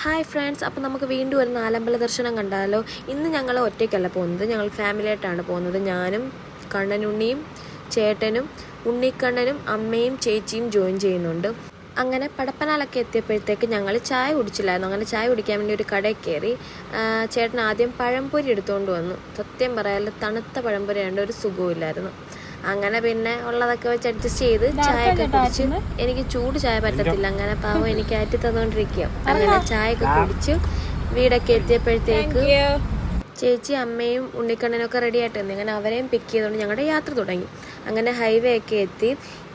Hi friends, അപ്പോൾ നമുക്ക് വീണ്ടും ഒരു നാലമ്പല ദർശനം കണ്ടാലോ. ഇന്ന് ഞങ്ങൾ ഒറ്റയ്ക്കല്ല പോകുന്നത്, ഞങ്ങൾ ഫാമിലിയായിട്ടാണ് പോകുന്നത്. ഞാനും കണ്ണനുണ്ണിയും ചേട്ടനും ഉണ്ണിക്കണ്ണനും അമ്മയും ചേച്ചിയും ജോയിൻ ചെയ്യുന്നുണ്ട്. അങ്ങനെ പടപ്പനാലൊക്കെ എത്തിയപ്പോഴത്തേക്ക് ഞങ്ങൾ ചായ കുടിച്ചില്ലായിരുന്നു. അങ്ങനെ ചായ കുടിക്കാൻ വേണ്ടി ഒരു കടയിൽ കയറി. ചേട്ടൻ ആദ്യം പഴംപൊരി എടുത്തുകൊണ്ട് വന്നു. സത്യം പറയാമല്ലോ, തണുത്ത പഴംപൊരി ആയതുകൊണ്ട് ഒരു സുഖമില്ലായിരുന്നു. അങ്ങനെ പിന്നെ ഉള്ളതൊക്കെ വെച്ച് അഡ്ജസ്റ്റ് ചെയ്ത് ചായയൊക്കെ കുടിച്ച്, എനിക്ക് ചൂട് ചായ പറ്റത്തില്ല, അങ്ങനെ പാവം എനിക്ക് ആറ്റി തന്നുകൊണ്ടിരിക്കുക. അങ്ങനെ ചായയൊക്കെ കുടിച്ച് വീടൊക്കെ എത്തിയപ്പോഴത്തേക്ക് ചേച്ചി അമ്മയും ഉണ്ണിക്കണ്ണനൊക്കെ റെഡി ആയിട്ട് വന്നു. അങ്ങനെ അവരെയും പിക്ക് ചെയ്തുകൊണ്ട് ഞങ്ങളുടെ യാത്ര തുടങ്ങി. അങ്ങനെ ഹൈവേ ഒക്കെ എത്തി.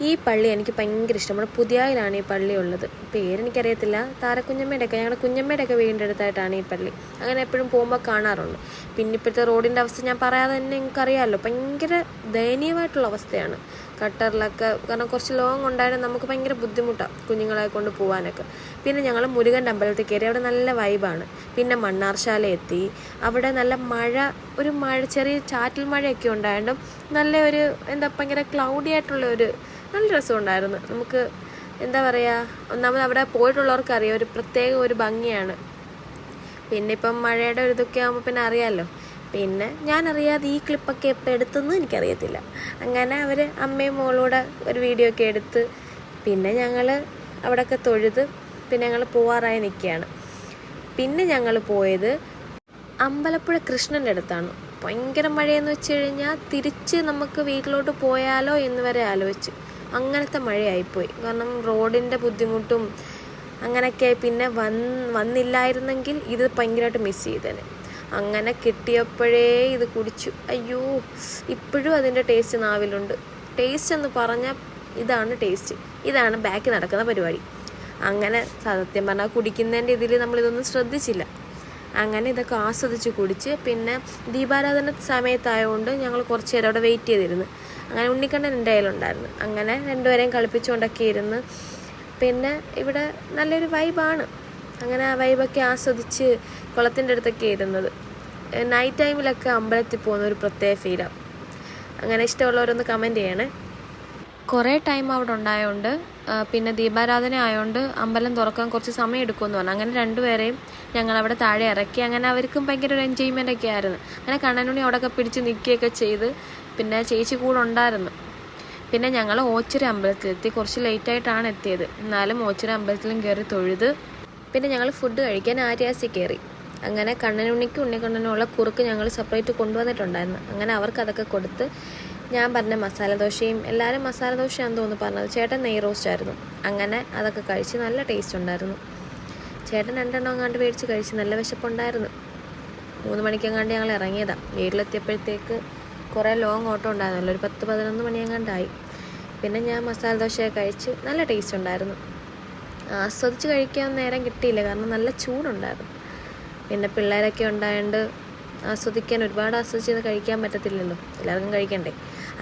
ഈ പള്ളി എനിക്ക് ഭയങ്കര ഇഷ്ടം. നമ്മുടെ പുതിയായിലാണ് ഈ പള്ളി ഉള്ളത്. പേരെനിക്കറിയത്തില്ല. താരക്കുഞ്ഞമ്മയുടെ ഒക്കെ, ഞങ്ങളുടെ കുഞ്ഞമ്മയുടെ ഒക്കെ വീടിൻ്റെ അടുത്തായിട്ടാണ് ഈ പള്ളി. അങ്ങനെ എപ്പോഴും പോകുമ്പോൾ കാണാറുണ്ട്. പിന്നെ ഇപ്പോഴത്തെ റോഡിൻ്റെ അവസ്ഥ ഞാൻ പറയാതെ തന്നെ നിങ്ങൾക്കറിയാമല്ലോ, ഭയങ്കര ദയനീയമായിട്ടുള്ള അവസ്ഥയാണ് കട്ടറിലൊക്കെ. കാരണം കുറച്ച് ലോങ് ഉണ്ടായാലും നമുക്ക് ഭയങ്കര ബുദ്ധിമുട്ടാണ് കുഞ്ഞുങ്ങളെ കൊണ്ട് പോകാനൊക്കെ. പിന്നെ ഞങ്ങൾ മുരുകൻ്റെ അമ്പലത്തിൽ കയറി. അവിടെ നല്ല വൈബാണ്. പിന്നെ മണ്ണാർശാല എത്തി. അവിടെ നല്ല മഴ ചെറിയ ചാറ്റൽ മഴയൊക്കെ ഉണ്ടായതുകൊണ്ടും നല്ല ഒരു ഭയങ്കര ക്ലൗഡി ആയിട്ടുള്ള ഒരു നല്ല രസമുണ്ടായിരുന്നു. നമുക്ക് എന്താ പറയുക, ഒന്നാമത് അവിടെ പോയിട്ടുള്ളവർക്കറിയാം ഒരു പ്രത്യേക ഒരു ഭംഗിയാണ്. പിന്നെ ഇപ്പം മഴയുടെ ഒരു ഇതൊക്കെ ആകുമ്പോൾ പിന്നെ അറിയാമല്ലോ. പിന്നെ ഞാനറിയാതെ ഈ ക്ലിപ്പൊക്കെ എപ്പോൾ എടുത്തെന്ന് എനിക്കറിയത്തില്ല. അങ്ങനെ അവർ അമ്മയും മോളൂടെ ഒരു വീഡിയോ ഒക്കെ എടുത്ത് പിന്നെ ഞങ്ങൾ അവിടെയൊക്കെ തൊഴുത് പിന്നെ ഞങ്ങൾ പോവാറായി നിൽക്കുകയാണ്. പിന്നെ ഞങ്ങൾ പോയത് അമ്പലപ്പുഴ കൃഷ്ണൻ്റെ അടുത്താണ്. ഭയങ്കര മഴയെന്ന് വെച്ച് കഴിഞ്ഞാൽ തിരിച്ച് നമുക്ക് വീട്ടിലോട്ട് പോയാലോ എന്ന് വരെ ആലോചിച്ച്. അങ്ങനത്തെ മഴയായിപ്പോയി. കാരണം റോഡിൻ്റെ ബുദ്ധിമുട്ടും അങ്ങനെയൊക്കെ. പിന്നെ വന്നില്ലായിരുന്നെങ്കിൽ ഇത് ഭയങ്കരമായിട്ട് മിസ് ചെയ്തേനെ. അങ്ങനെ കിട്ടിയപ്പോഴേ ഇത് കുടിച്ചു. അയ്യോ, ഇപ്പോഴും അതിൻ്റെ ടേസ്റ്റ് നാവിലുണ്ട്. ടേസ്റ്റ് എന്ന് പറഞ്ഞാൽ ഇതാണ് ടേസ്റ്റ്. ഇതാണ് ബാക്കി നടക്കുന്ന പരിപാടി. അങ്ങനെ സത്യം പറഞ്ഞാൽ കുടിക്കുന്നതിൻ്റെ ഇതിൽ നമ്മളിതൊന്നും ശ്രദ്ധിച്ചില്ല. അങ്ങനെ ഇതൊക്കെ ആസ്വദിച്ച് കുടിച്ച് പിന്നെ ദീപാരാധന സമയത്തായതുകൊണ്ട് ഞങ്ങൾ കുറച്ച് നേരം അവിടെ വെയിറ്റ് ചെയ്തിരുന്നു. അങ്ങനെ ഉണ്ണിക്കണ്ണൻ എൻ്റെ കയ്യിലുണ്ടായിരുന്നു. അങ്ങനെ രണ്ടുപേരെയും കളിപ്പിച്ചുകൊണ്ടൊക്കെ ഇരുന്ന് പിന്നെ ഇവിടെ നല്ലൊരു വൈബാണ്. അങ്ങനെ ആ വൈബൊക്കെ ആസ്വദിച്ച് കുളത്തിൻ്റെ അടുത്തൊക്കെ ഇരുന്നത്. നൈറ്റ് ടൈമിലൊക്കെ അമ്പലത്തിൽ പോകുന്ന ഒരു പ്രത്യേക ഫീലാണ്. അങ്ങനെ ഇഷ്ടമുള്ളവരൊന്ന് കമൻറ്റ് ചെയ്യണേ. കുറേ ടൈം അവിടെ ഉണ്ടായതുകൊണ്ട് പിന്നെ ദീപാരാധന ആയതുകൊണ്ട് അമ്പലം തുറക്കാൻ കുറച്ച് സമയം എടുക്കുമെന്ന് പറഞ്ഞു. അങ്ങനെ രണ്ടുപേരെയും ഞങ്ങളവിടെ താഴെ ഇറക്കി. അങ്ങനെ അവർക്കും ഭയങ്കര ഒരു എൻജോയ്മെൻ്റ് ഒക്കെ ആയിരുന്നു. അങ്ങനെ കണ്ണനുണ്ണി അവിടെയൊക്കെ പിടിച്ച് നിൽക്കുകയൊക്കെ ചെയ്ത്. പിന്നെ ചേച്ചി കൂടെ ഉണ്ടായിരുന്നു. പിന്നെ ഞങ്ങൾ ഓച്ചിറ അമ്പലത്തിലെത്തി. കുറച്ച് ലേറ്റായിട്ടാണ് എത്തിയത്, എന്നാലും ഓച്ചിറ അമ്പലത്തിലും കയറി തൊഴുത് പിന്നെ ഞങ്ങൾ ഫുഡ് കഴിക്കാൻ ആര്യാസി കയറി. അങ്ങനെ കണ്ണനുണ്ണിക്കും ഉണ്ണിക്കണ്ണനുള്ള കുറുക്ക് ഞങ്ങൾ സെപ്പറേറ്റ് കൊണ്ടുവന്നിട്ടുണ്ടായിരുന്നു. അങ്ങനെ അവർക്ക് അതൊക്കെ കൊടുത്ത് ഞാൻ പറഞ്ഞ മസാല ദോശയും, എല്ലാവരും മസാല ദോശയാണെന്ന് തോന്നുന്നു പറഞ്ഞത്, ചേട്ടൻ നെയ് റോസ്റ്റ് ആയിരുന്നു. അങ്ങനെ അതൊക്കെ കഴിച്ച് നല്ല ടേസ്റ്റ് ഉണ്ടായിരുന്നു. ചേട്ടൻ 2 എണ്ണം അങ്ങാണ്ട് മേടിച്ച് കഴിച്ച്. നല്ല വിശപ്പുണ്ടായിരുന്നു. 3 മണിക്കെങ്ങാണ്ട് ഞങ്ങൾ ഇറങ്ങിയതാണ്. വീട്ടിലെത്തിയപ്പോഴത്തേക്ക് കുറേ ലോങ് ഓട്ടം ഉണ്ടായിരുന്നല്ലോ, ഒരു 10-11 മണിയെങ്ങാണ്ടായി. പിന്നെ ഞാൻ മസാല ദോശയൊക്കെ കഴിച്ച് നല്ല ടേസ്റ്റ് ഉണ്ടായിരുന്നു. ആസ്വദിച്ച് കഴിക്കാൻ നേരം കിട്ടിയില്ല, കാരണം നല്ല ചൂടുണ്ടായിരുന്നു. പിന്നെ പിള്ളേരൊക്കെ ഉണ്ടായതുകൊണ്ട് ആസ്വദിക്കാൻ ഒരുപാട് ആസ്വദിച്ച് കഴിക്കാൻ പറ്റത്തില്ലല്ലോ, എല്ലാവർക്കും കഴിക്കണ്ടേ.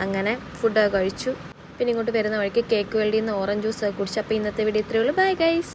അങ്ങനെ ഫുഡൊക്കെ കഴിച്ചു. പിന്നെ ഇങ്ങോട്ട് വരുന്ന വഴിക്ക് കേക്ക് വേൾഡിൽ നിന്ന് ഓറഞ്ച് ജ്യൂസ് കുടിച്ചു. അപ്പോൾ ഇന്നത്തെ വീഡിയോ ഇത്രയേ ഉള്ളൂ. Bye guys.